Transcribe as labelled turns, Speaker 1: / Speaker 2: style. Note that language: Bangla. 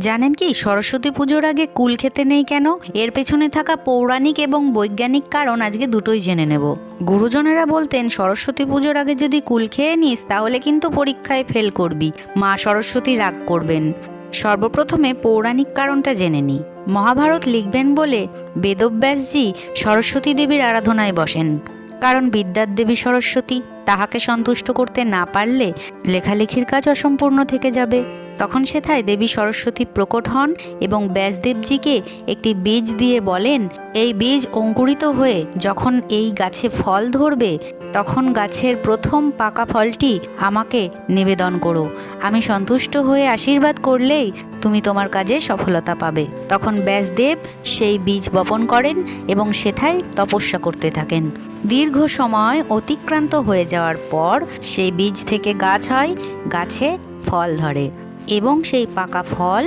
Speaker 1: জানেন কি সরস্বতী পুজোর আগে কুল খেতে নেই কেন? এর পেছনে থাকা পৌরাণিক এবং বৈজ্ঞানিক কারণ আজকে দুটোই জেনে নেব। গুরুজনেরা বলতেন সরস্বতী পুজোর আগে যদি কুল খেয়ে নিস তাহলে কিন্তু পরীক্ষায় ফেল করবি, মা সরস্বতী রাগ করবেন। সর্বপ্রথমে পৌরাণিক কারণটা জেনে নিই। মহাভারত লিখবেন বলে বেদব্যাসজি সরস্বতী দেবীর আরাধনায় বসেন, কারণ বিদ্যার দেবী সরস্বতী, তাহাকে সন্তুষ্ট করতে না পারলে লেখালেখির কাজ অসম্পূর্ণ থেকে যাবে। তখন সেথায় দেবী সরস্বতী প্রকট হন এবং ব্যাসদেবজিকে একটি বীজ দিয়ে বলেন, এই বীজ অঙ্কুরিত হয়ে যখন এই গাছে ফল ধরবে তখন গাছের প্রথম পাকা ফলটি আমাকে নিবেদন করো, আমি সন্তুষ্ট হয়ে আশীর্বাদ করলেই তুমি তোমার কাজে সফলতা পাবে। তখন ব্যাসদেব সেই বীজ বপন করেন এবং সেথায় তপস্যা করতে থাকেন। দীর্ঘ সময় অতিক্রান্ত হয়ে যাওয়ার পর সেই বীজ থেকে গাছ হয়, গাছে ফল ধরে এবং সেই পাকা ফল